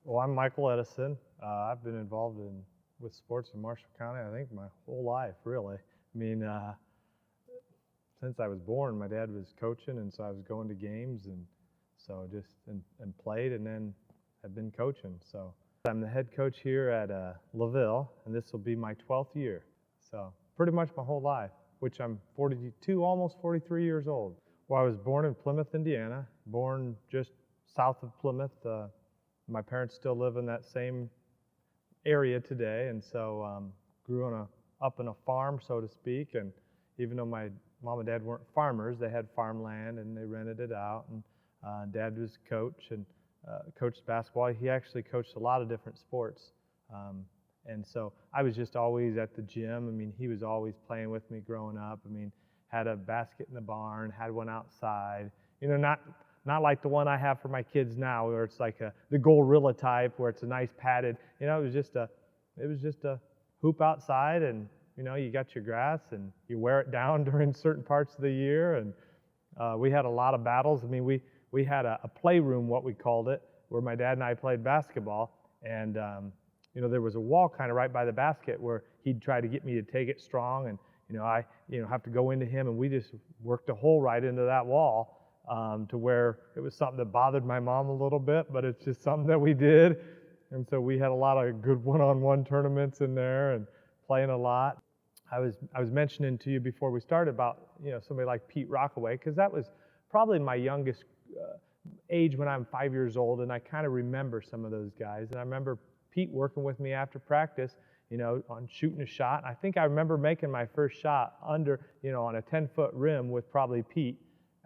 Well, I'm Michael Edison. I've been involved with sports in Marshall County, I think, my whole life, really. I mean, since I was born, my dad was coaching, and so I was going to games, and so just and played, and then have been coaching. So I'm the head coach here at Laville, and this will be my 12th year. So pretty much my whole life, which I'm 42, almost 43 years old. Well, I was born in Plymouth, Indiana, born just south of Plymouth. My parents still live in that same area today, and so grew up in a farm, so to speak. And even though my mom and dad weren't farmers, they had farmland and they rented it out. And dad was a coach and coached basketball. He actually coached a lot of different sports. And so I was just always at the gym. I mean, he was always playing with me growing up. I mean, had a basket in the barn, had one outside. You know, not like the one I have for my kids now, where it's like the gorilla type, where it's a nice padded. You know, it was just a hoop outside, and you know, you got your grass, and you wear it down during certain parts of the year. And we had a lot of battles. I mean, we had a playroom, what we called it, where my dad and I played basketball, and you know, there was a wall kind of right by the basket where he'd try to get me to take it strong, and you know, I have to go into him, and we just worked a hole right into that wall. To where it was something that bothered my mom a little bit, but it's just something that we did. And so we had a lot of good one-on-one tournaments in there and playing a lot. I was mentioning to you before we started about, you know, somebody like Pete Rockaway, because that was probably my youngest age when I'm 5 years old, and I kind of remember some of those guys. And I remember Pete working with me after practice, you know, on shooting a shot. I think I remember making my first shot under, you know, on a 10-foot rim with probably Pete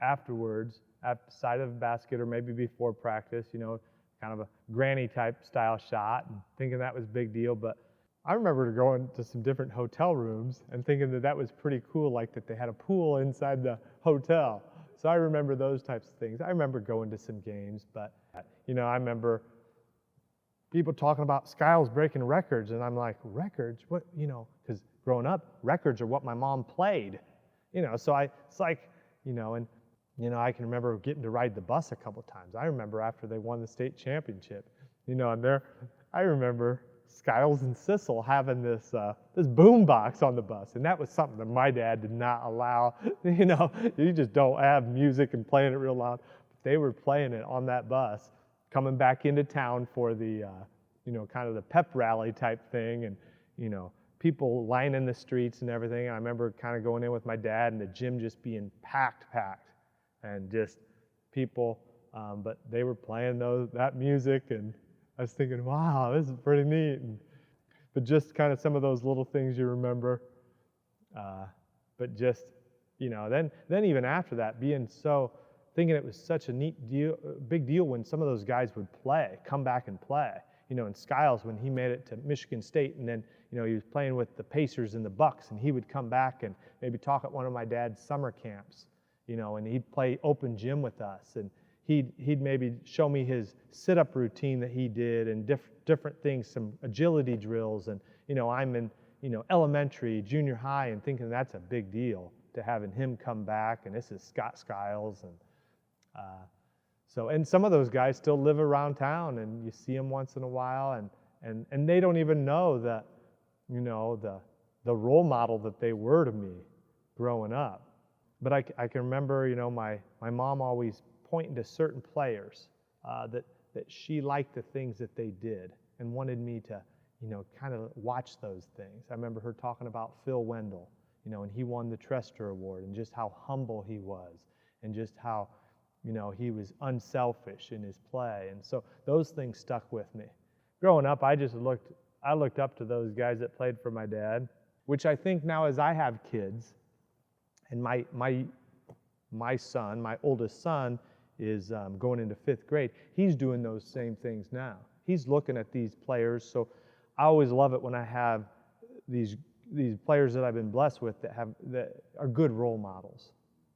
afterwards at the side of the basket, or maybe before practice, you know, kind of a granny type style shot, and thinking that was a big deal. But I remember going to some different hotel rooms and thinking that was pretty cool, like that they had a pool inside the hotel. So I remember those types of things. I remember going to some games, but you know, I remember people talking about Skiles breaking records, and I'm like, records? What? You know, because growing up, records are what my mom played. You know, so it's like, you know, and you know, I can remember getting to ride the bus a couple times. I remember after they won the state championship, you know, and I remember Skiles and Sissel having this boom box on the bus, and that was something that my dad did not allow. You know, you just don't have music and playing it real loud. But they were playing it on that bus, coming back into town for the, you know, kind of the pep rally type thing, and you know, people lining the streets and everything. And I remember kind of going in with my dad, and the gym just being packed. And just people, but they were playing that music, and I was thinking, wow, this is pretty neat. But just kind of some of those little things you remember. But just, you know, then even after that, thinking it was such a big deal when some of those guys would come back and play. You know, and Skiles, when he made it to Michigan State, and then, you know, he was playing with the Pacers and the Bucks, and he would come back and maybe talk at one of my dad's summer camps. You know, and he'd play open gym with us, and he'd maybe show me his sit-up routine that he did, and different things, some agility drills. And you know, I'm in, you know, elementary, junior high, and thinking that's a big deal to having him come back, and this is Scott Skiles, and some of those guys still live around town, and you see them once in a while, and they don't even know that, you know, the role model that they were to me growing up. But I can remember, you know, my mom always pointing to certain players that she liked the things that they did and wanted me to, you know, kind of watch those things. I remember her talking about Phil Wendell, you know, and he won the Trester Award, and just how humble he was, and just how, you know, he was unselfish in his play. And so those things stuck with me. Growing up, I looked up to those guys that played for my dad, which I think now as I have kids, and my son, my oldest son, is going into 5th grade. He's doing those same things now. He's looking at these players. So I always love it when I have these players that I've been blessed with that are good role models,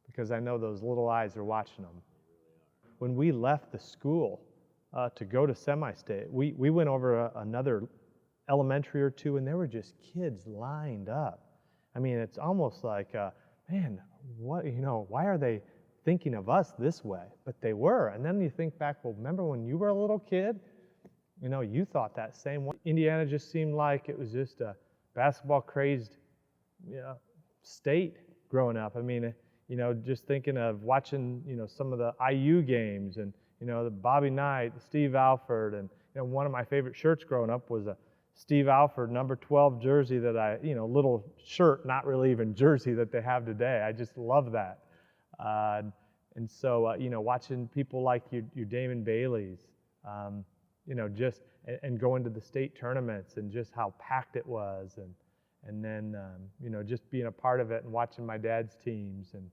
because I know those little eyes are watching them. When we left the school to go to semi-state, we went over another elementary or two, and there were just kids lined up. I mean, it's almost like, man, what, you know, why are they thinking of us this way? But they were. And then you think back, well, remember when you were a little kid? you thought that same way. Indiana just seemed like it was just a basketball crazed, state growing up. I mean, just thinking of watching, some of the IU games and, the Bobby Knight, Steve Alford, and, one of my favorite shirts growing up was a Steve Alford number 12 jersey that little shirt, not really even jersey that they have today. I just love that. And so, watching people like your Damon Baileys, just and going to the state tournaments and just how packed it was, and then just being a part of it and watching my dad's teams, and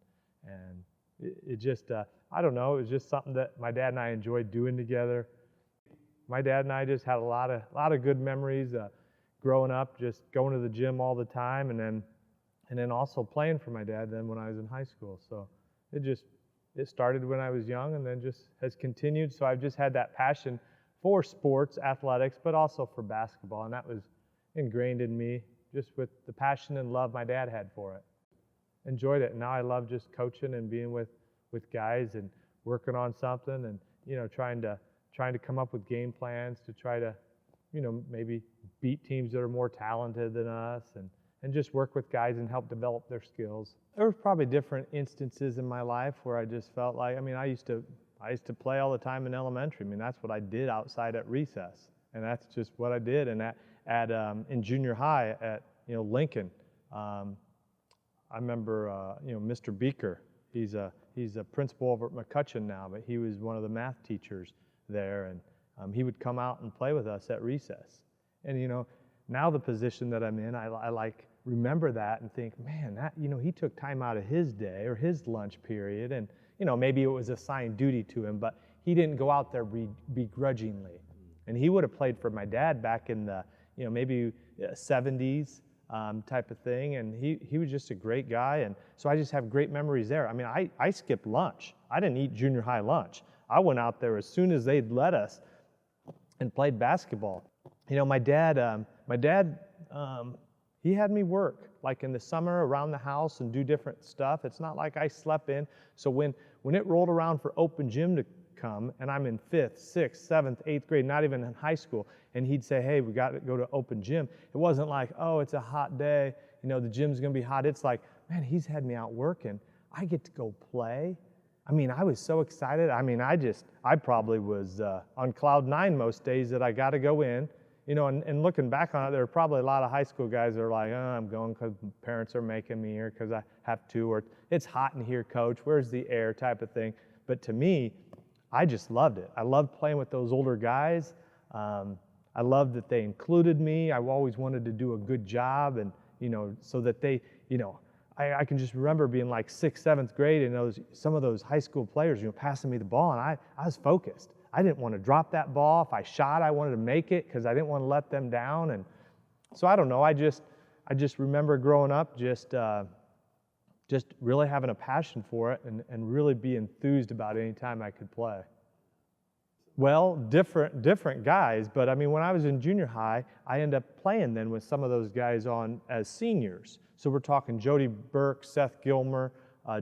it just I don't know, it was just something that my dad and I enjoyed doing together. My dad and I just had a lot of good memories growing up, just going to the gym all the time, and then also playing for my dad then when I was in high school. So it started when I was young and then just has continued. So I've just had that passion for sports, athletics, but also for basketball, and that was ingrained in me just with the passion and love my dad had for it. Enjoyed it, and now I love just coaching and being with guys and working on something, and trying to come up with game plans to try to maybe beat teams that are more talented than us, and just work with guys and help develop their skills. There were probably different instances in my life where I just felt like, I used to play all the time in elementary. That's what I did outside at recess, and that's just what I did. And in junior high at Lincoln, I remember Mr. Beaker. He's a principal over at McCutcheon now, but he was one of the math teachers there, and he would come out and play with us at recess. And now the position that I'm in, I remember that and think, man, that he took time out of his day or his lunch period, and maybe it was assigned duty to him, but he didn't go out there begrudgingly. And he would have played for my dad back in the maybe 70s type of thing, and he was just a great guy, and so I just have great memories there. I skipped lunch. I didn't eat junior high lunch. I went out there as soon as they'd let us and played basketball. My dad, he had me work like in the summer around the house and do different stuff. It's not like I slept in. So when it rolled around for open gym to come, and I'm in 5th, 6th, 7th, 8th grade, not even in high school, and he'd say, hey, we got to go to open gym. It wasn't like, oh, it's a hot day, the gym's going to be hot. It's like, man, he's had me out working. I get to go play. I was so excited. I probably was on cloud 9 most days that I got to go in. And looking back on it, there are probably a lot of high school guys that are like, oh, I'm going because parents are making me, or because I have to, or it's hot in here, coach, where's the air type of thing. But to me, I just loved it. I loved playing with those older guys. I loved that they included me. I always wanted to do a good job, and so that they, I can just remember being like 6th, 7th grade, and some of those high school players, passing me the ball, and I was focused. I didn't want to drop that ball. If I shot, I wanted to make it because I didn't want to let them down. And so I don't know. I just remember growing up, just really having a passion for it, and really be enthused about any time I could play. Well, different guys, but when I was in junior high, I ended up playing then with some of those guys on as seniors. So we're talking Jody Burke, Seth Gilmer,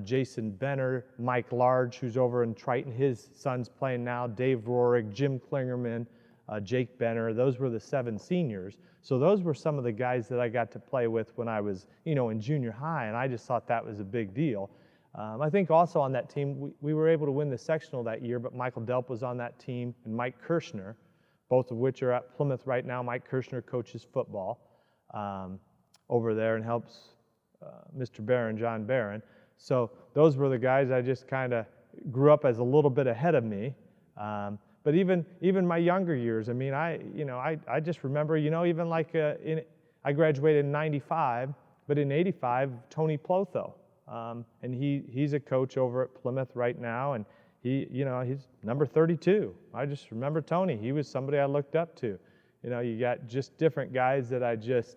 Jason Benner, Mike Large, who's over in Triton, his son's playing now, Dave Rohrig, Jim Klingerman, Jake Benner. Those were the 7 seniors. So those were some of the guys that I got to play with when I was, in junior high, and I just thought that was a big deal. I think also on that team, we were able to win the sectional that year, but Michael Delp was on that team, and Mike Kirshner, both of which are at Plymouth right now. Mike Kirshner coaches football over there and helps Mr. Barron, John Barron. So those were the guys I just kind of grew up as a little bit ahead of me. But even my younger years, I just remember, even like I graduated in 95, but in 85, Tony Plotho. And he's a coach over at Plymouth right now, and he's number 32. I just remember Tony. He was somebody I looked up to. You got just different guys that I just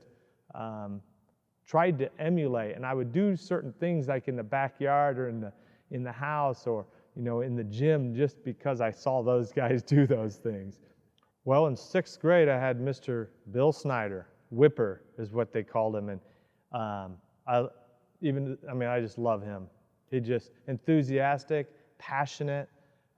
tried to emulate, and I would do certain things like in the backyard or in the house or in the gym just because I saw those guys do those things. Well, in 6th grade, I had Mr. Bill Snyder. Whipper is what they called him, and I just love him. He just enthusiastic, passionate,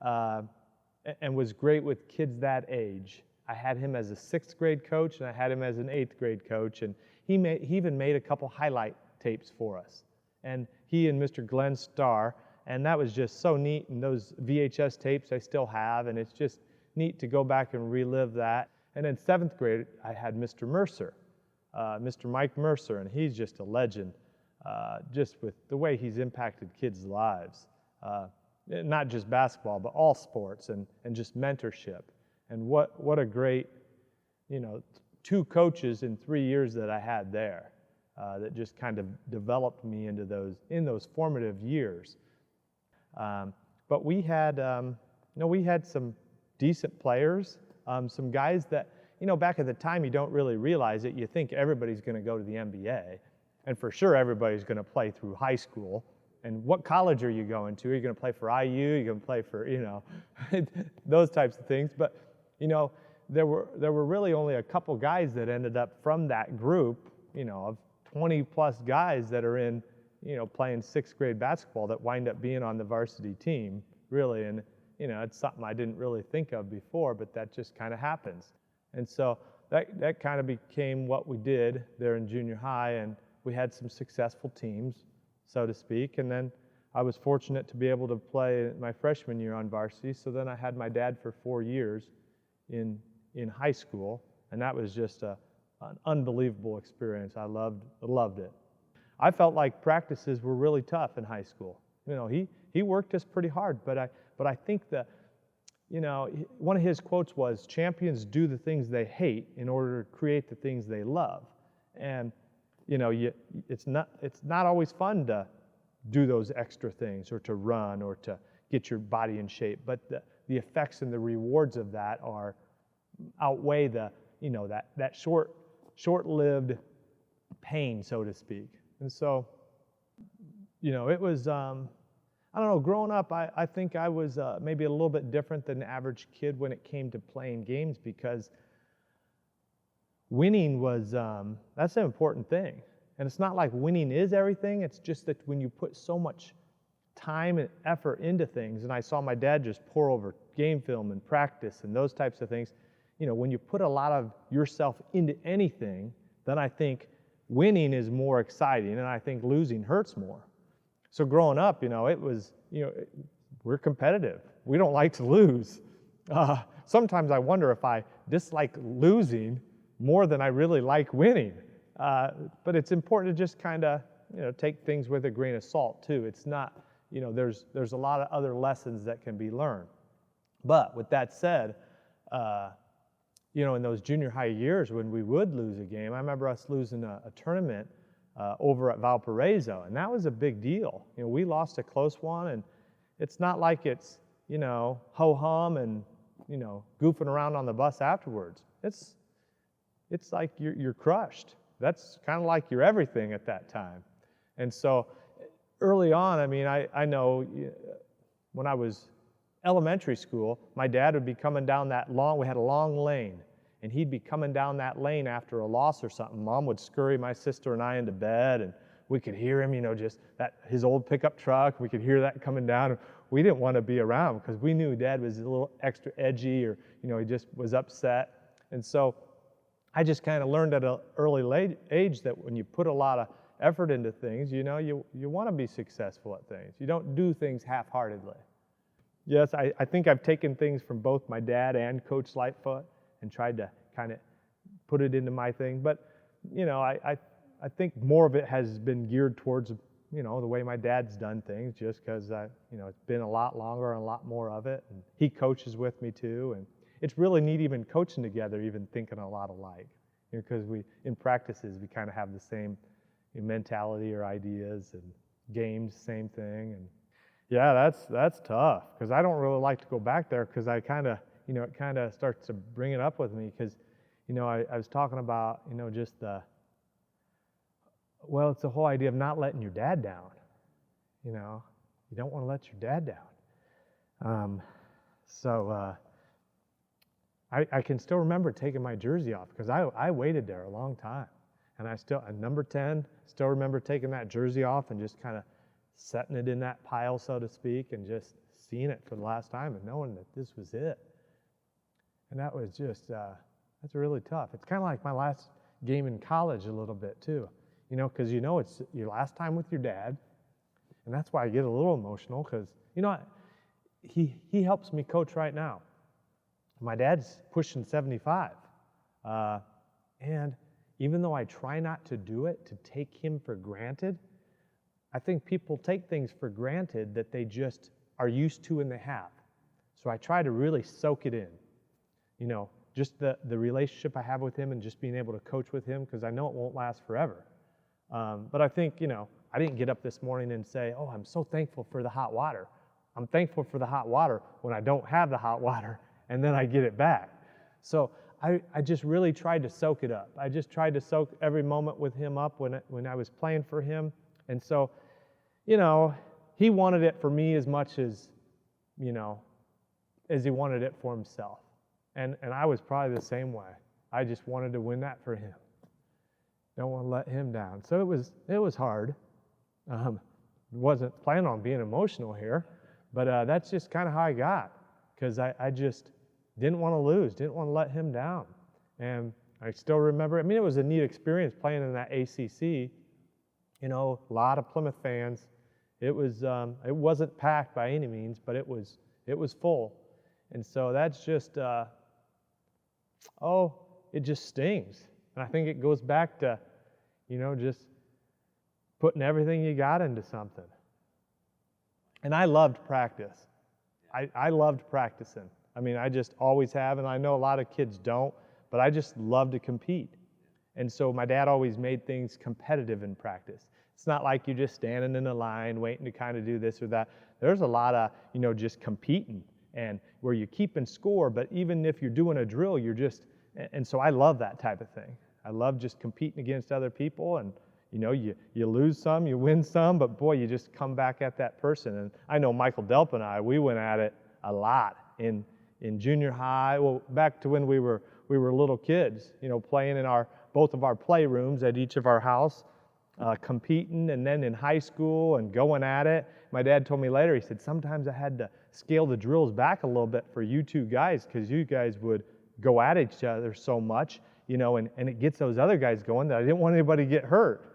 and was great with kids that age. I had him as a 6th grade coach, and I had him as an 8th grade coach, and he even made a couple highlight tapes for us. And he and Mr. Glenn Starr, and that was just so neat, and those VHS tapes I still have, and it's just neat to go back and relive that. And in 7th grade, I had Mr. Mercer, Mr. Mike Mercer, and he's just a legend, just with the way he's impacted kids' lives. Not just basketball, but all sports, and just mentorship. And what a great, 2 coaches in 3 years that I had there that just kind of developed me into those formative years. But we had some decent players, some guys that, back at the time you don't really realize it. You think everybody's going to go to the NBA, and for sure everybody's going to play through high school. And what college are you going to? Are you going to play for IU? Are you going to play for, those types of things? But, there were really only a couple guys that ended up from that group, of 20 plus guys that are in, playing 6th grade basketball that wind up being on the varsity team, really. And, it's something I didn't really think of before, but that just kind of happens. And so that kind of became what we did there in junior high, and we had some successful teams, so to speak. And then I was fortunate to be able to play my freshman year on varsity. So then I had my dad for 4 years in high school, and that was just an unbelievable experience. I loved it. I felt like practices were really tough in high school. He worked us pretty hard, but I think that, one of his quotes was, "Champions do the things they hate in order to create the things they love." And it's not always fun to do those extra things, or to run, or to get your body in shape, but the effects and the rewards of that outweigh the that short-lived pain, so to speak. And so it was I don't know, growing up, I think I was maybe a little bit different than the average kid when it came to playing games, because winning was, that's an important thing. And it's not like winning is everything, it's just that when you put so much time and effort into things, and I saw my dad just pour over game film and practice and those types of things, when you put a lot of yourself into anything, then I think winning is more exciting, and I think losing hurts more. So growing up, it was, we're competitive. We don't like to lose. Sometimes I wonder if I dislike losing more than I really like winning. But it's important to just kind of, take things with a grain of salt too. It's not, there's a lot of other lessons that can be learned. But with that said, in those junior high years when we would lose a game, I remember us losing a tournament over at Valparaiso, and that was a big deal. We lost a close one, and it's not like it's, ho-hum and, goofing around on the bus afterwards. It's like you're crushed. That's kind of like your everything at that time. And so early on, I know when I was elementary school, my dad would be coming down we had a long lane, and he'd be coming down that lane after a loss or something. Mom would scurry my sister and I into bed, and we could hear him, just his old pickup truck, we could hear that coming down. We didn't want to be around because we knew Dad was a little extra edgy, or, he just was upset. And so I just kind of learned at an early age that when you put a lot of effort into things, you want to be successful at things. You don't do things half-heartedly. Yes, I think I've taken things from both my dad and Coach Lightfoot and tried to kind of put it into my thing. But, I think more of it has been geared towards, the way my dad's done things, just because, it's been a lot longer and a lot more of it. And he coaches with me too. And it's really neat even coaching together, even thinking a lot alike. Because in practices, we kind of have the same mentality or ideas, and games, same thing. And yeah, that's tough, because I don't really like to go back there, because I kind of, it kind of starts to bring it up with me, because, I was talking about, just it's the whole idea of not letting your dad down. You don't want to let your dad down. I can still remember taking my jersey off, because I waited there a long time. And at number 10, still remember taking that jersey off and just kind of setting it in that pile, so to speak, and just seeing it for the last time and knowing that this was it. And that was just, that's really tough. It's kind of like my last game in college a little bit too, because it's your last time with your dad. And that's why I get a little emotional, because, he helps me coach right now. My dad's pushing 75. And even though I try not to do it, to take him for granted, I think people take things for granted that they just are used to and they have. So I try to really soak it in, just the relationship I have with him and just being able to coach with him, because I know it won't last forever. But I think, I didn't get up this morning and say, oh, I'm so thankful for the hot water. I'm thankful for the hot water when I don't have the hot water and then I get it back. So I just really tried to soak it up. I just tried to soak every moment with him up when I was playing for him. And so, he wanted it for me as much as, as he wanted it for himself. And I was probably the same way. I just wanted to win that for him. Don't want to let him down. So it was hard. Wasn't planning on being emotional here, but that's just kind of how I got, because I just didn't want to lose, didn't want to let him down. And I still remember, it was a neat experience playing in that ACC. A lot of Plymouth fans. It wasn't packed by any means, but it was full. And so that's just, it just stings. And I think it goes back to, just putting everything you got into something. And I loved practice. I loved practicing. I just always have, and I know a lot of kids don't, but I just love to compete. And so my dad always made things competitive in practice. It's not like you're just standing in a line waiting to kind of do this or that. There's a lot of, just competing, and where you're keeping score, but even if you're doing a drill, and so I love that type of thing. I love just competing against other people, and you lose some, you win some, but boy, you just come back at that person. And I know Michael Delp and I, we went at it a lot in junior high, well, back to when we were little kids, playing in both of our playrooms at each of our house, competing, and then in high school and going at it. My dad told me later, he said, sometimes I had to scale the drills back a little bit for you two guys, because you guys would go at each other so much, and it gets those other guys going that I didn't want anybody to get hurt.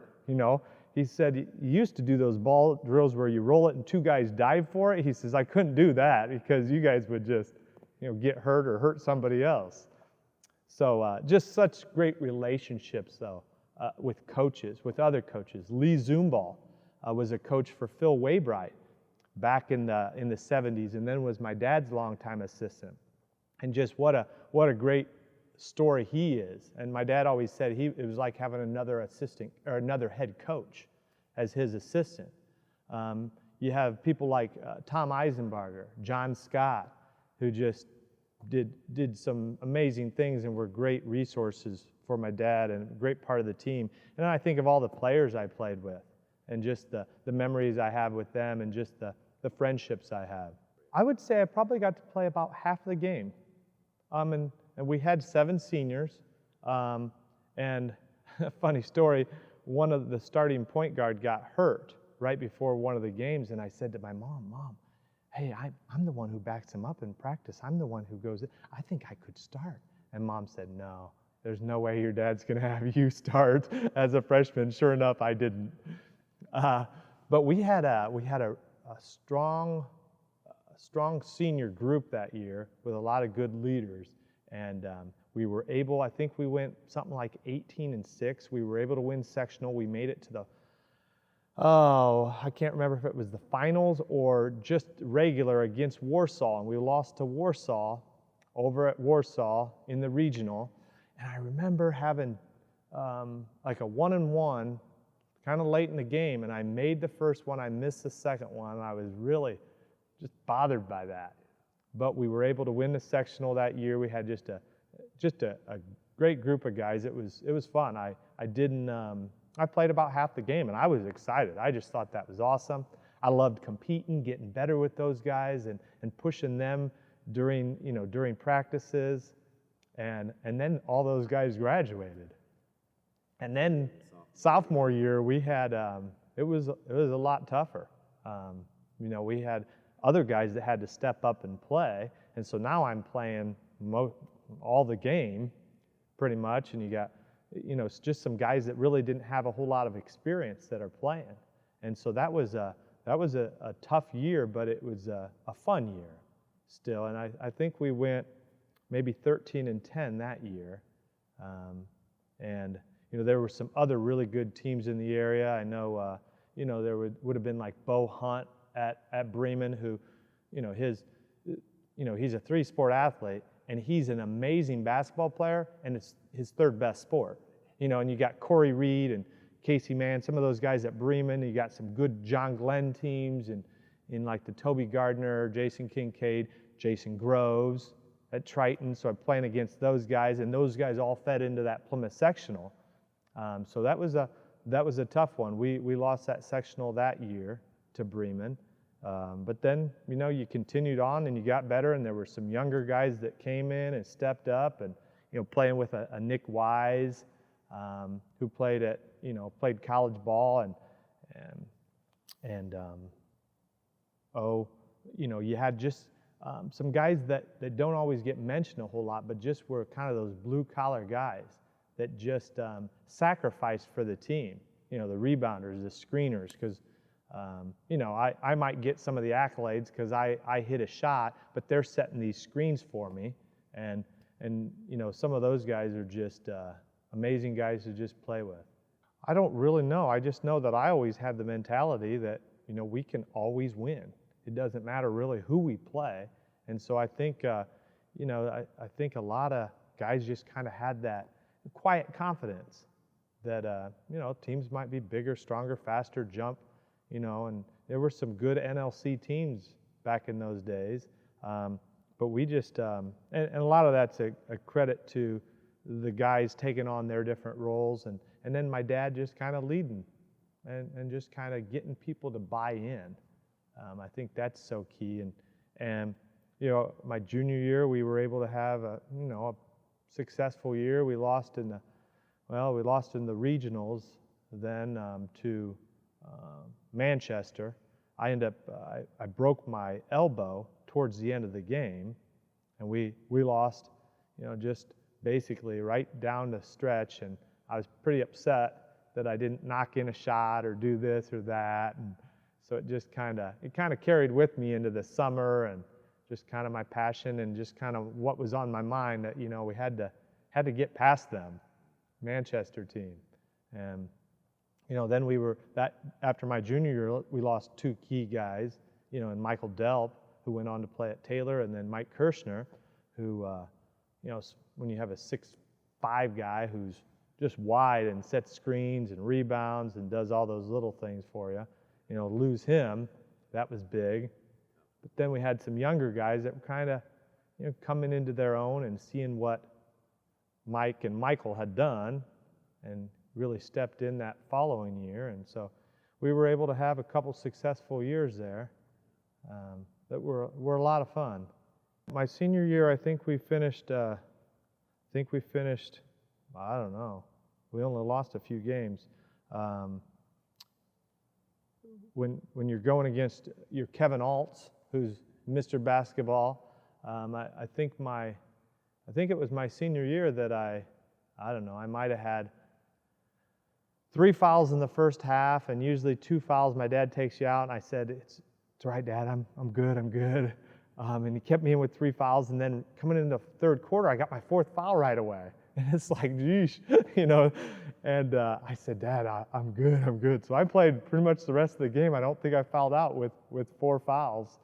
He said, you used to do those ball drills where you roll it and two guys dive for it. He says, I couldn't do that because you guys would just, get hurt or hurt somebody else. So just such great relationships, though, with coaches, with other coaches. Lee Zoomball was a coach for Phil Waybright back in the 70s, and then was my dad's longtime assistant. And just what a great story he is. And my dad always said it was like having another assistant or another head coach as his assistant. You have people like Tom Eisenbarger, John Scott, who just did some amazing things and were great resources for my dad and a great part of the team. And then I think of all the players I played with and just the memories I have with them and just the friendships I have. I would say I probably got to play about half the game. And we had 7 seniors. And a funny story, one of the starting point guard got hurt right before one of the games, and I said to my mom, hey, I'm the one who backs him up in practice. I'm the one who goes, I think I could start. And Mom said, no, there's no way your dad's going to have you start as a freshman. Sure enough, I didn't. But we had a strong senior group that year with a lot of good leaders. And we were able, I think we went something like 18-6. We were able to win sectional. We made it to I can't remember if it was the finals or just regular against Warsaw. And we lost to Warsaw over at Warsaw in the regional. And I remember having like a 1-and-1 kind of late in the game. And I made the first one. I missed the second one. And I was really just bothered by that. But we were able to win the sectional that year. We had just a great group of guys. It was fun. I played about half the game, and I was excited. I just thought that was awesome. I loved competing, getting better with those guys, and pushing them during practices. And then all those guys graduated. And then sophomore year, we had it was a lot tougher. We had other guys that had to step up and play, and so now I'm playing all the game, pretty much, and you got, it's just some guys that really didn't have a whole lot of experience that are playing. And so that was a tough year, but it was a fun year still. And I think we went maybe 13-10 that year. And there were some other really good teams in the area. I know, there would have been like Bo Hunt at Bremen, who, he's a three-sport athlete, and he's an amazing basketball player, and it's his third best sport. And you got Corey Reed and Casey Mann, some of those guys at Bremen. You got some good John Glenn teams in like the Toby Gardner, Jason Kincaid, Jason Groves at Triton. So I'm playing against those guys, and those guys all fed into that Plymouth sectional. So that was a tough one. We lost that sectional that year to Bremen. But then, you continued on and you got better, and there were some younger guys that came in and stepped up, and, playing with a Nick Wise, who played college ball, and you had just some guys that don't always get mentioned a whole lot, but just were kind of those blue-collar guys that just sacrificed for the team, the rebounders, the screeners, because I might get some of the accolades because I hit a shot, but they're setting these screens for me, and some of those guys are just amazing guys to just play with. I don't really know. I just know that I always had the mentality that we can always win. It doesn't matter really who we play, and so I think I think a lot of guys just kind of had that quiet confidence that teams might be bigger, stronger, faster, jump. And there were some good NLC teams back in those days, but we just, and a lot of that's a credit to the guys taking on their different roles, and then my dad just kind of leading and just kind of getting people to buy in. I think that's so key. And my junior year, we were able to have a successful year. We lost in the regionals then to Manchester. I broke my elbow towards the end of the game, and we lost, just basically right down the stretch, and I was pretty upset that I didn't knock in a shot or do this or that, and so it just kind of carried with me into the summer, and just kind of my passion and just kind of what was on my mind that we had to get past them, Manchester team. And then we were after my junior year, we lost two key guys, and Michael Delp, who went on to play at Taylor, and then Mike Kirshner, who, when you have a 6'5" guy who's just wide and sets screens and rebounds and does all those little things for you, lose him, that was big. But then we had some younger guys that were kind of, coming into their own and seeing what Mike and Michael had done, and really stepped in that following year. And so we were able to have a couple successful years there that were a lot of fun. My senior year, I think we finished, I don't know, we only lost a few games. When you're going against your Kevin Altz, who's Mr. Basketball, I think it was my senior year that I don't know, I might have had 3 fouls in the first half, and usually 2 fouls, my dad takes you out, and I said, it's right, Dad, I'm good. And he kept me in with 3 fouls, and then coming into the third quarter, I got my 4th foul right away. And it's like, geesh, and I said, Dad, I'm good. So I played pretty much the rest of the game. I don't think I fouled out with 4 fouls.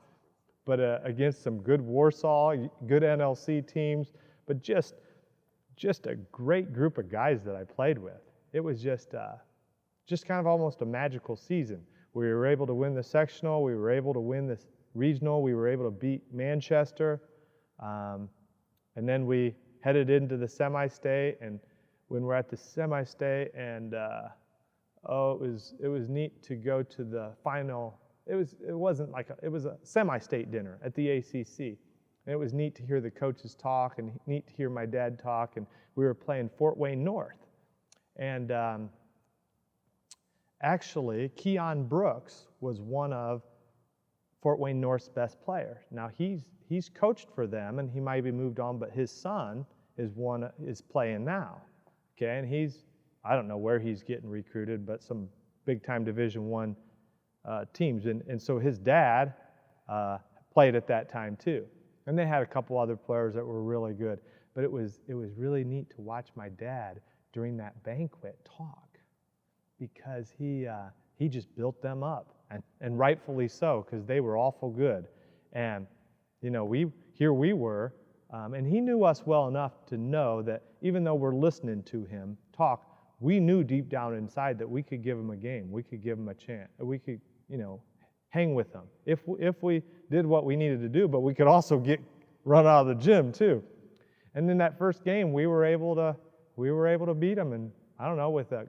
But against some good Warsaw, good NLC teams, but just a great group of guys that I played with. It was just kind of almost a magical season. We were able to win the sectional, we were able to win the regional, we were able to beat Manchester, and then we headed into the semi-state, and when we're at the semi-state, and it was neat to go to the final. It was a semi-state dinner at the ACC, and it was neat to hear the coaches talk, and neat to hear my dad talk, and we were playing Fort Wayne North. And actually, Keon Brooks was one of Fort Wayne North's best players. Now, he's coached for them, and he might be moved on, but his son is playing now. Okay, and I don't know where he's getting recruited, but some big-time Division I teams. And so his dad played at that time too. And they had a couple other players that were really good. But it was really neat to watch my dad during that banquet talk, because he just built them up, and rightfully so, because they were awful good. And we were, and he knew us well enough to know that even though we're listening to him talk, we knew deep down inside that we could give him a game, we could give him a chance, we could hang with him if we did what we needed to do, but we could also run out of the gym too. And in that first game, we were able to beat them, and I don't know, with a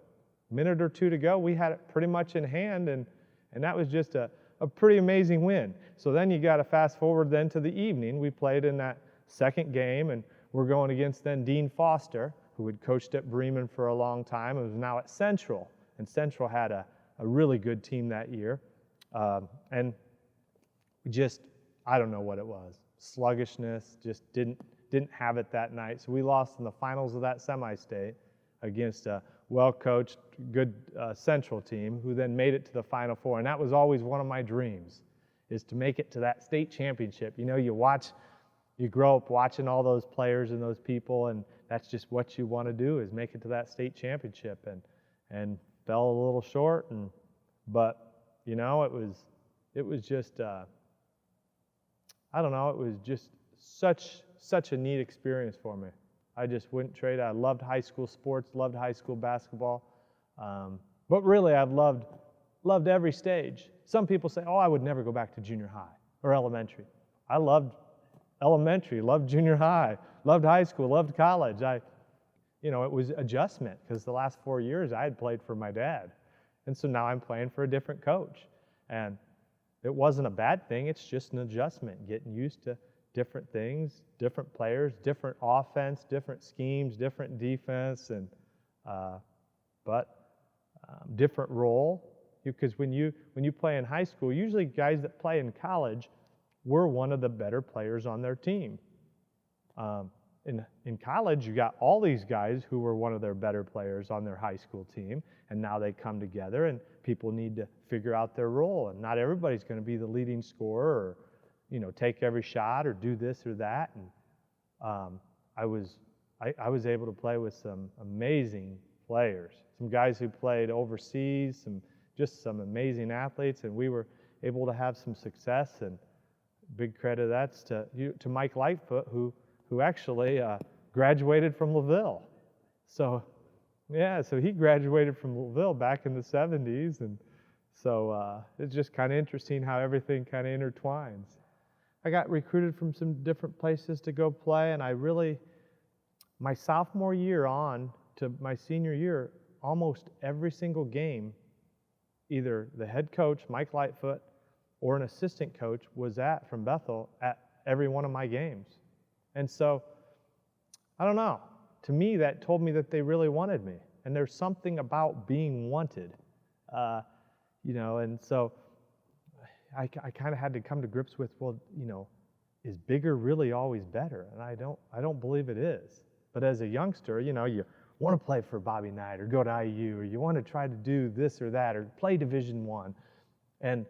minute or two to go, we had it pretty much in hand, and that was just a pretty amazing win. So then you got to fast forward then to the evening. We played in that second game, and we're going against then Dean Foster, who had coached at Bremen for a long time and was now at Central. And Central had a really good team that year. And I don't know what it was. Sluggishness, just didn't have it that night. So we lost in the finals of that semi-state against a well-coached, good Central team, who then made it to the Final Four. And that was always one of my dreams, is to make it to that state championship. You grow up watching all those players and those people, and that's just what you want to do, is make it to that state championship. And fell a little short, but it was just I don't know, it was just such a neat experience for me. I just wouldn't trade it. I loved high school sports, loved high school basketball, but really I've loved every stage. Some people say, oh, I would never go back to junior high or elementary. I loved elementary, loved junior high, loved high school, loved college. It was adjustment, because the last 4 years I had played for my dad. And so now I'm playing for a different coach. And it wasn't a bad thing, it's just an adjustment, getting used to different things, different players, different offense, different schemes, different defense, and different role. Because when you play in high school, usually guys that play in college were one of the better players on their team. In college, you got all these guys who were one of their better players on their high school team, and now they come together and people need to figure out their role, and not everybody's going to be the leading scorer or take every shot or do this or that. And I was able to play with some amazing players, some guys who played overseas, some amazing athletes, and we were able to have some success. And big credit that's to Mike Lightfoot, who actually graduated from Laville. So he graduated from Laville back in the 70s, and so it's just kind of interesting how everything kind of intertwines. I got recruited from some different places to go play, and my sophomore year on to my senior year, almost every single game, either the head coach, Mike Lightfoot, or an assistant coach was from Bethel at every one of my games. And so, I don't know, to me that told me that they really wanted me. And there's something about being wanted, and so I kind of had to come to grips with, is bigger really always better? And I don't believe it is. But as a youngster, you want to play for Bobby Knight or go to IU, or you want to try to do this or that, or play Division I. And,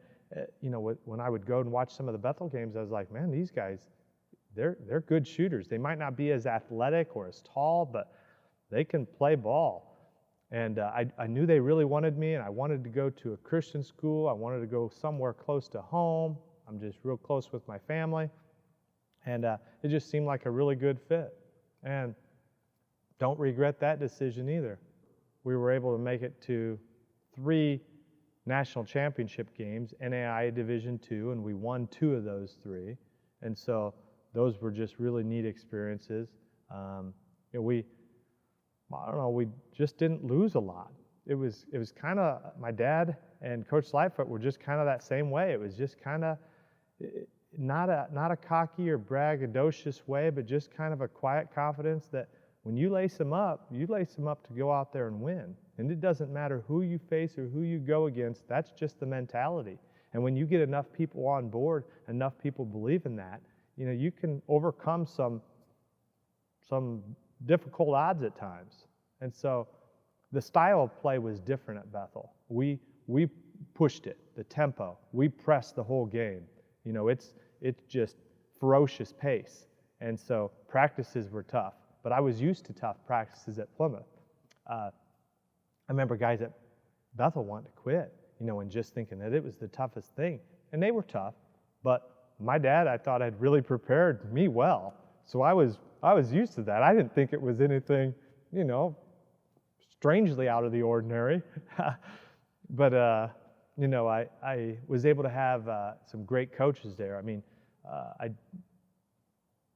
when I would go and watch some of the Bethel games, I was like, man, these guys, they're good shooters. They might not be as athletic or as tall, but they can play ball. And I knew they really wanted me, and I wanted to go to a Christian school. I wanted to go somewhere close to home. I'm just real close with my family. And it just seemed like a really good fit. And don't regret that decision either. We were able to make it to 3 national championship games, NAIA Division II, and we won 2 of those 3. And so those were just really neat experiences. We just didn't lose a lot. It was kind of, my dad and Coach Lightfoot were just kind of that same way. It was just kind of not a cocky or braggadocious way, but just kind of a quiet confidence that when you lace them up to go out there and win. And it doesn't matter who you face or who you go against, that's just the mentality. And when you get enough people on board, enough people believe in that, you can overcome some difficult odds at times. And so the style of play was different at Bethel. We pushed it, the tempo. We pressed the whole game. You know, it's just ferocious pace. And so practices were tough. But I was used to tough practices at Plymouth. I remember guys at Bethel wanting to quit, you know, and just thinking that it was the toughest thing. And they were tough, but my dad, I thought, had really prepared me well. So I was used to that. I didn't think it was anything, you know, strangely out of the ordinary. But, you know, I was able to have some great coaches there. I mean,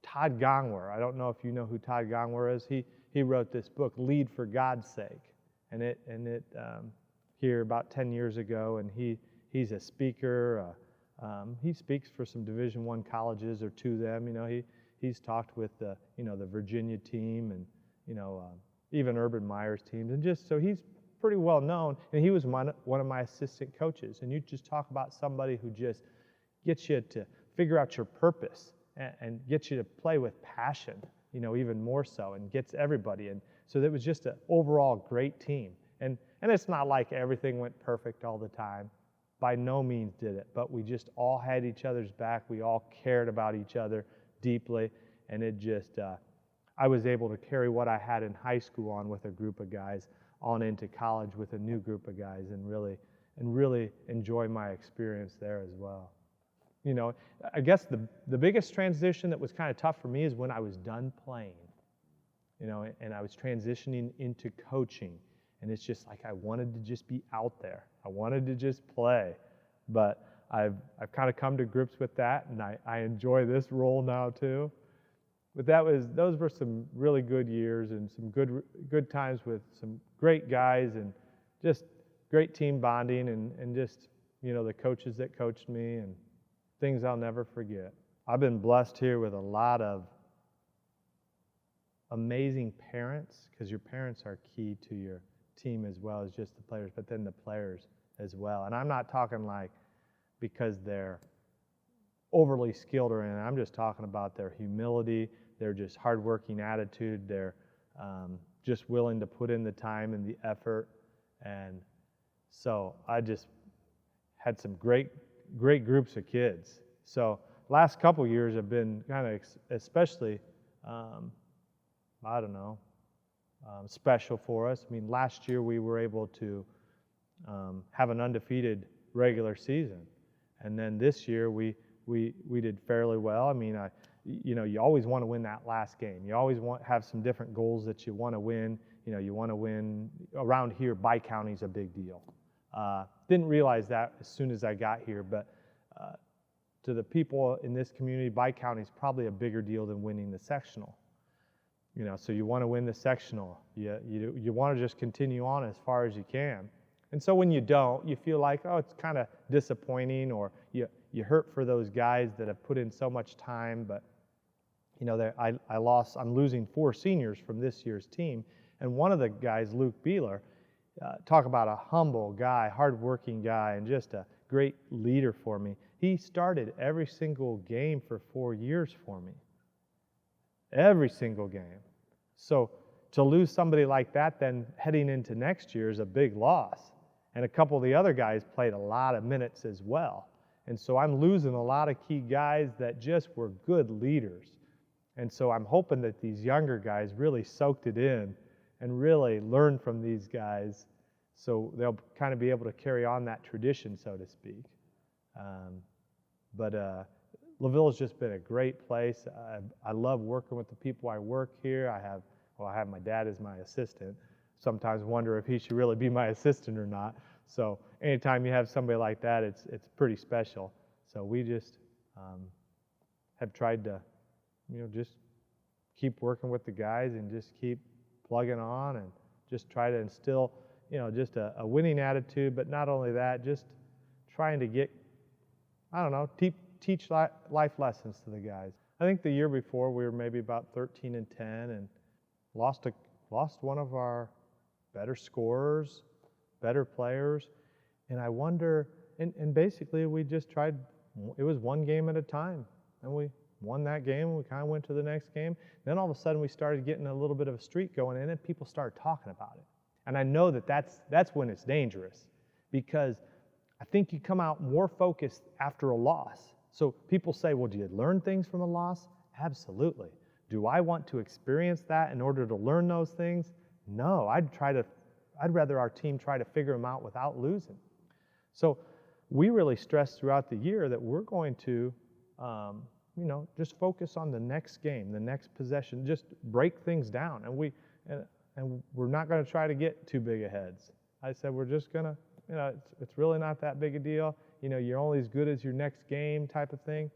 Todd Gongwer, I don't know if you know who Todd Gongwer is. He wrote this book, Lead for God's Sake. And it here about 10 years ago, and he's a speaker. He speaks for some Division I colleges or to them. You know, he's talked with the Virginia team and, you know, even Urban Meyer's teams, and just so he's pretty well known. And he was one of my assistant coaches. And you just talk about somebody who just gets you to figure out your purpose and gets you to play with passion, you know, even more so, and gets everybody. And so it was just an overall great team. And it's not like everything went perfect all the time. By no means did it, but we just all had each other's back. We all cared about each other deeply, and it just, I was able to carry what I had in high school on with a group of guys on into college with a new group of guys, and really enjoy my experience there as well. You know, I guess the biggest transition that was kind of tough for me is when I was done playing, you know, and I was transitioning into coaching. And it's just like I wanted to just be out there. I wanted to just play. But I've kind of come to grips with that, and I enjoy this role now too. But those were some really good years and some good times with some great guys and just great team bonding and just, you know, the coaches that coached me and things I'll never forget. I've been blessed here with a lot of amazing parents, because your parents are key to your team as well as just the players, but then the players as well. And I'm not talking like because they're overly skilled or anything. I'm just talking about their humility, their just hardworking attitude, their just willing to put in the time and the effort. And so I just had some great groups of kids. So last couple years have been kind of especially, I don't know, special for us. I mean, last year we were able to have an undefeated regular season, and then this year we did fairly well. I mean, you know, you always want to win that last game. You always have some different goals that you want to win. You know, you want to win around here. Bi-county is a big deal. Didn't realize that as soon as I got here, but to the people in this community, Bi-county is probably a bigger deal than winning the sectional. You know, so you want to win the sectional. You want to just continue on as far as you can. And so when you don't, you feel like, oh, it's kind of disappointing, or you hurt for those guys that have put in so much time. But, you know, I'm losing 4 seniors from this year's team. And one of the guys, Luke Beeler, talk about a humble guy, hardworking guy, and just a great leader for me. He started every single game for 4 years for me. Every single game. So to lose somebody like that then heading into next year is a big loss. And a couple of the other guys played a lot of minutes as well. And so I'm losing a lot of key guys that just were good leaders. And so I'm hoping that these younger guys really soaked it in and really learned from these guys, so they'll kind of be able to carry on that tradition, so to speak. Laville has just been a great place. I love working with the people I work here. I have my dad as my assistant. Sometimes wonder if he should really be my assistant or not. So anytime you have somebody like that, it's pretty special. So we just have tried to, you know, just keep working with the guys and just keep plugging on and just try to instill, you know, just a winning attitude. But not only that, just trying to get, I don't know, teach life lessons to the guys. I think the year before we were maybe about 13-10 and lost one of our better scorers, better players, and I wonder, and basically we just tried, it was one game at a time, and won that game, we kind of went to the next game. Then all of a sudden we started getting a little bit of a streak going in, and people started talking about it. And I know that that's when it's dangerous, because I think you come out more focused after a loss. So people say, well, do you learn things from a loss? Absolutely. Do I want to experience that in order to learn those things? No, I'd rather our team try to figure them out without losing. So we really stress throughout the year that we're going to, just focus on the next game, the next possession, just break things down. And we're not going to try to get too big of heads. I said we're just going to, it's really not that big a deal. You're only as good as your next game type of thing.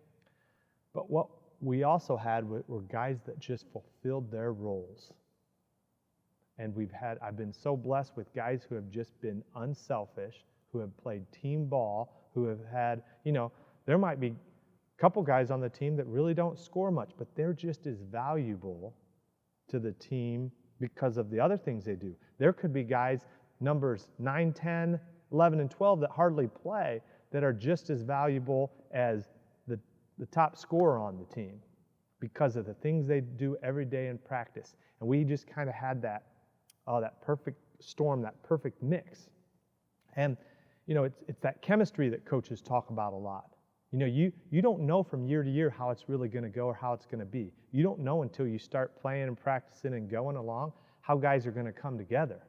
But what we also had were guys that just fulfilled their roles. And I've been so blessed with guys who have just been unselfish, who have played team ball, who have had, there might be a couple guys on the team that really don't score much, but they're just as valuable to the team because of the other things they do. There could be guys, numbers 9, 10, 11, and 12 that hardly play, that are just as valuable as the top scorer on the team because of the things they do every day in practice. And we just kind of had that perfect storm, that perfect mix. And, it's that chemistry that coaches talk about a lot. You don't know from year to year how it's really going to go or how it's going to be. You don't know until you start playing and practicing and going along how guys are going to come together.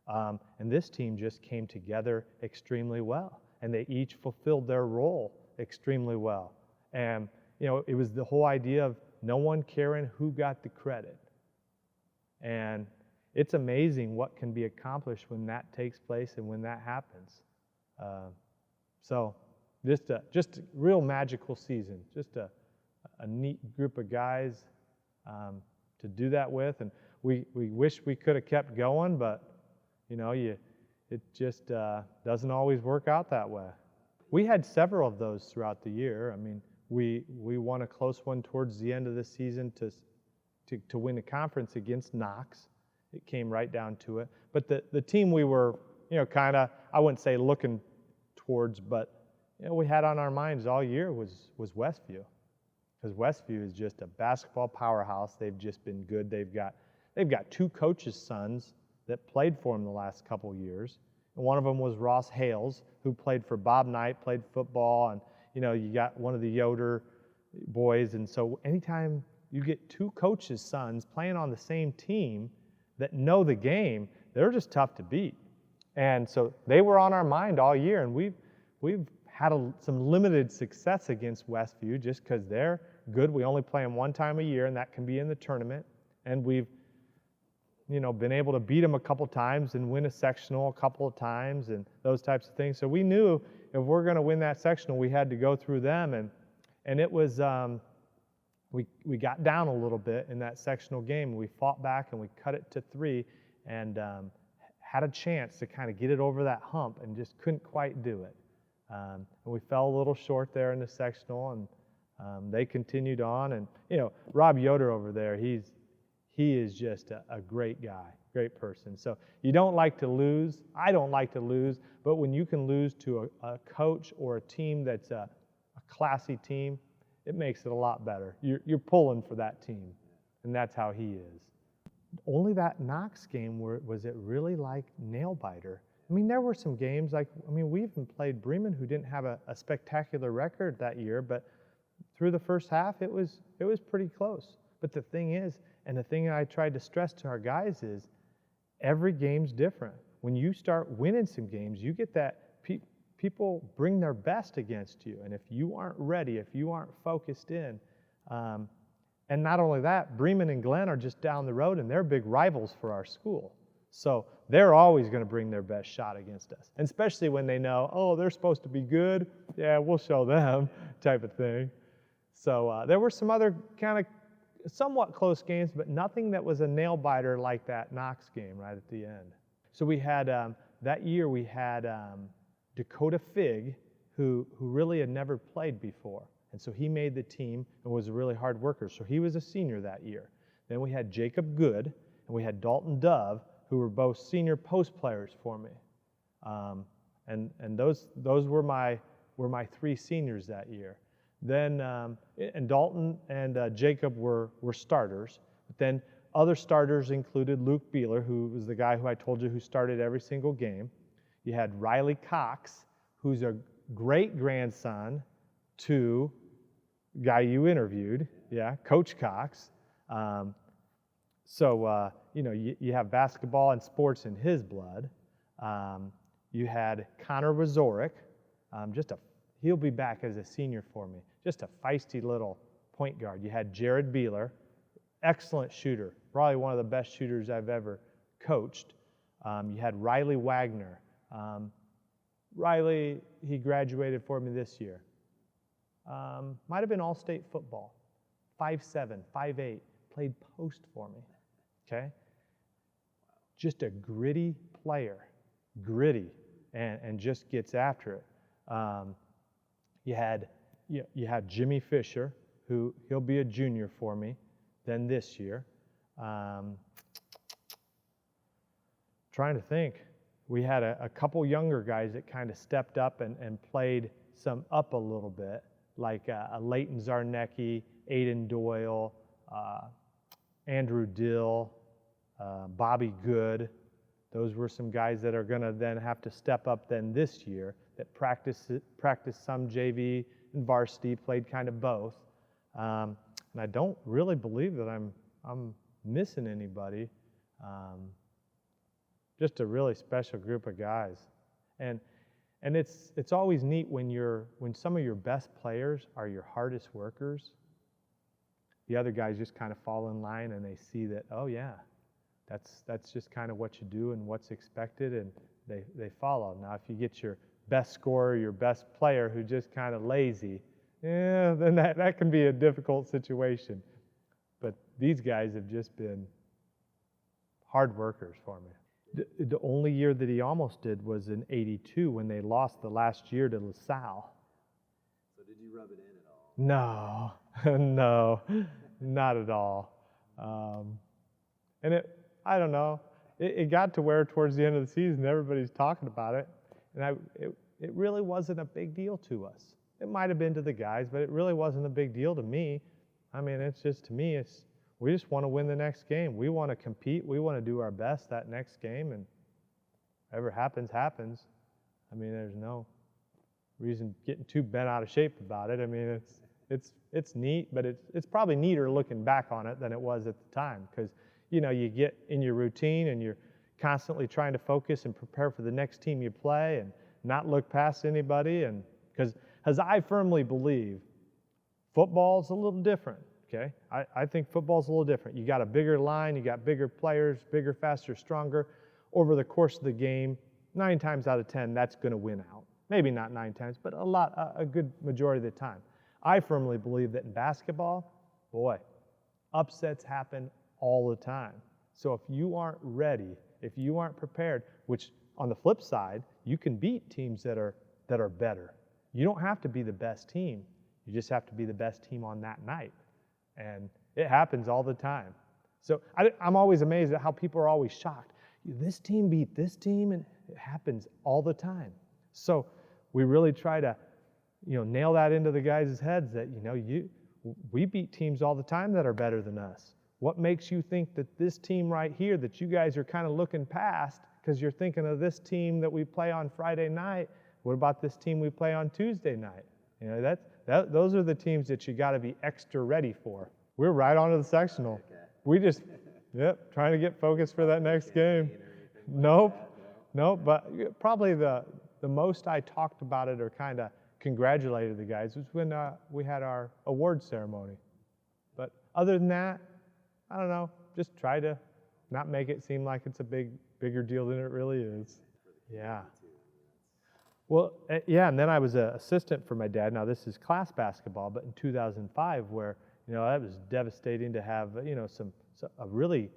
And this team just came together extremely well, and they each fulfilled their role extremely well. And, it was the whole idea of no one caring who got the credit. And it's amazing what can be accomplished when that takes place and when that happens. So just a real magical season, just a neat group of guys to do that with. And we wish we could have kept going, but it just doesn't always work out that way. We had several of those throughout the year. I mean, we won a close one towards the end of the season to win the conference against Knox. It came right down to it. But the team we were, kind of, I wouldn't say looking towards, but we had on our minds all year was Westview, because Westview is just a basketball powerhouse. They've just been good. They've got 2 coaches' sons that played for them the last couple years. And one of them was Ross Hales, who played for Bob Knight, played football, and you got one of the Yoder boys. And so anytime you get 2 coaches' sons playing on the same team that know the game, they're just tough to beat. And so they were on our mind all year, and we've had some limited success against Westview just because they're good. We only play them one time a year, and that can be in the tournament. And we've been able to beat them a couple times and win a sectional a couple of times and those types of things. So we knew if we're going to win that sectional, we had to go through them. And it was, we got down a little bit in that sectional game. We fought back and we cut it to 3 and had a chance to kind of get it over that hump and just couldn't quite do it. And we fell a little short there in the sectional, and they continued on. And, Rob Yoder over there, he is just a great guy, great person. So you don't like to lose. I don't like to lose, but when you can lose to a coach or a team that's a classy team, it makes it a lot better. You're pulling for that team, and that's how he is. Only that Knox game was it really like nail-biter. I mean, there were some games we even played Bremen, who didn't have a spectacular record that year, but through the first half, it was pretty close. But the thing is, and the thing I tried to stress to our guys is, every game's different. When you start winning some games, you get that people bring their best against you. And if you aren't ready, if you aren't focused in, and not only that, Bremen and Glenn are just down the road, and they're big rivals for our school. So they're always going to bring their best shot against us. And especially when they know, they're supposed to be good. Yeah, we'll show them type of thing. So there were some other kind of somewhat close games, but nothing that was a nail-biter like that Knox game right at the end. So we had, that year we had Dakota Fig, who really had never played before. And so he made the team and was a really hard worker. So he was a senior that year. Then we had Jacob Good, and we had Dalton Dove, who were both senior post players for me. And those were my 3 seniors that year. Then, and Dalton and Jacob were starters. But then other starters included Luke Beeler, who was the guy who I told you who started every single game. You had Riley Cox, who's a great-grandson to guy you interviewed, Coach Cox. You have basketball and sports in his blood. You had Connor Wazorek, he'll be back as a senior for me, just a feisty little point guard. You had Jared Beeler, excellent shooter, probably one of the best shooters I've ever coached. You had Riley Wagner. Riley, he graduated for me this year. Might have been all-state football. 5'7", 5'8", played post for me, okay? Just a gritty player, and just gets after it. You had Jimmy Fisher, who he'll be a junior for me then this year. Trying to think. We had a couple younger guys that kind of stepped up and played some up a little bit, like Leighton Zarnecki, Aiden Doyle, Andrew Dill, Bobby Good. Those were some guys that are going to then have to step up then this year that practiced some JV and varsity, played kind of both. And I don't really believe that I'm missing anybody. Just a really special group of guys. And it's always neat when some of your best players are your hardest workers. The other guys just kind of fall in line and they see that, oh yeah, that's just kind of what you do and what's expected, and they follow. Now if you get your best scorer, your best player who's just kind of lazy, then that can be a difficult situation. But these guys have just been hard workers for me. The only year that he almost did was in '82 when they lost the last year to LaSalle. So did you rub it in at all? No, not at all. And I don't know, it got to where towards the end of the season everybody's talking about it, and it really wasn't a big deal to us. It might have been to the guys, but it really wasn't a big deal to me. I mean, it's just, to me, we just want to win the next game. We want to compete. We want to do our best that next game, and whatever happens, happens. I mean, there's no reason getting too bent out of shape about it. I mean, it's neat, but it's probably neater looking back on it than it was at the time, because you get in your routine and you're constantly trying to focus and prepare for the next team you play and not look past anybody. And because, as I firmly believe, football's a little different. Okay, I think football's a little different. You got a bigger line, you got bigger players, bigger, faster, stronger. Over the course of the game, 9 times out of 10, that's going to win out. Maybe not 9 times, but a good majority of the time. I firmly believe that in basketball, boy, upsets happen all the time. So if you aren't ready, if you aren't prepared, which on the flip side, you can beat teams that are better. You don't have to be the best team. You just have to be the best team on that night. And it happens all the time. So I'm always amazed at how people are always shocked. This team beat this team, and it happens all the time. So we really try to, nail that into the guys' heads that, we beat teams all the time that are better than us. What makes you think that this team right here that you guys are kind of looking past because you're thinking of this team that we play on Friday night, what about this team we play on Tuesday night? Those are the teams that you got to be extra ready for. We're right onto the sectional. Okay. We just, trying to get focused for that next game. Nope, but probably the most I talked about it or kind of congratulated the guys was when we had our award ceremony. But other than that, I don't know, just try to not make it seem like it's a bigger deal than it really is. Yeah. Well, and then I was an assistant for my dad. Now this is class basketball, but in 2005, where that was devastating to have a really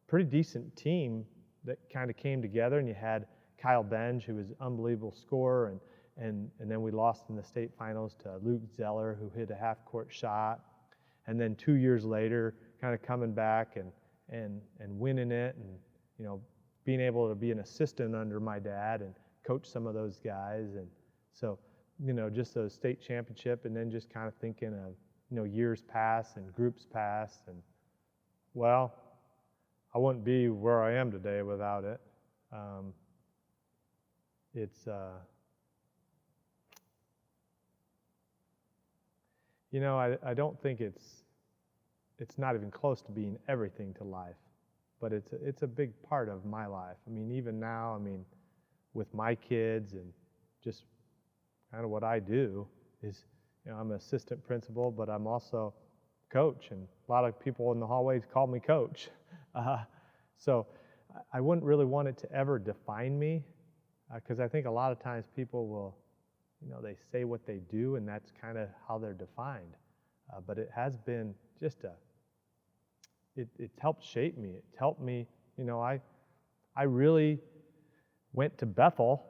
pretty decent team that kind of came together, and you had Kyle Benj, who was an unbelievable scorer, and then we lost in the state finals to Luke Zeller, who hit a half-court shot, and then 2 years later, kind of coming back and winning it, and being able to be an assistant under my dad and coach some of those guys. And so just a state championship, and then just kind of thinking of, years pass and groups pass, and well, I wouldn't be where I am today without it. It's, I don't think it's not even close to being everything to life, but it's a big part of my life. I mean, even now, with my kids and just kind of what I do is, I'm an assistant principal, but I'm also coach, and a lot of people in the hallways call me coach. So I wouldn't really want it to ever define me, because I think a lot of times people will, they say what they do, and that's kind of how they're defined. But it has been just it's helped shape me. It's helped me, I really went to Bethel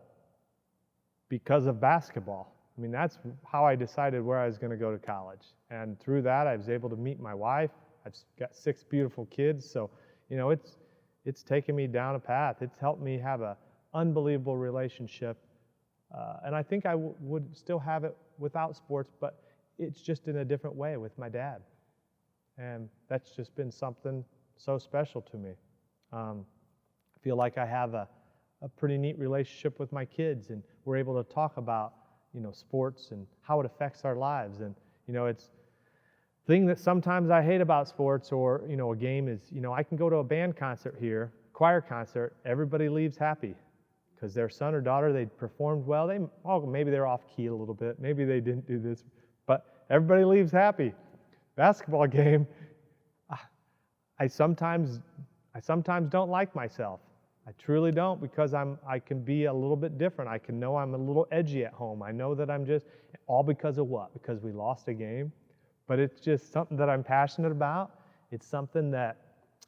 because of basketball. That's how I decided where I was going to go to college. And through that, I was able to meet my wife. I've got 6 beautiful kids. So, it's taken me down a path. It's helped me have an unbelievable relationship. And I think I would still have it without sports, but it's just in a different way with my dad. And that's just been something so special to me. I feel like I have a pretty neat relationship with my kids, and we're able to talk about, sports and how it affects our lives. And, it's thing that sometimes I hate about sports or, a game is, I can go to a band concert here, choir concert, everybody leaves happy because their son or daughter, they performed well. Maybe they're off key a little bit. Maybe they didn't do this, but everybody leaves happy. Basketball game, I sometimes don't like myself. I truly don't, because I can be a little bit different. I can know I'm a little edgy at home. I know that I'm just, all because of what? Because we lost a game. But it's just something that I'm passionate about. It's something that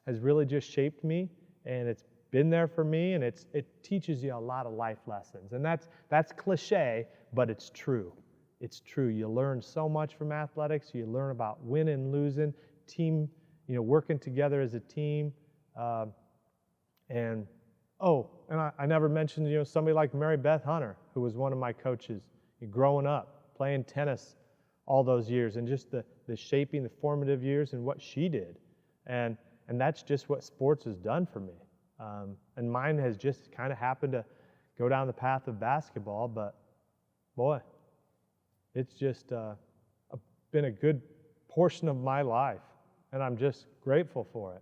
has really just shaped me, and it's been there for me, and it teaches you a lot of life lessons. And that's cliche, but it's true. It's true. You learn so much from athletics. You learn about winning, losing, team, working together as a team. And I never mentioned, somebody like Mary Beth Hunter, who was one of my coaches growing up, playing tennis all those years, and just the shaping, the formative years, and what she did. And that's just what sports has done for me. And mine has just kind of happened to go down the path of basketball, but boy, it's just been a good portion of my life, and I'm just grateful for it.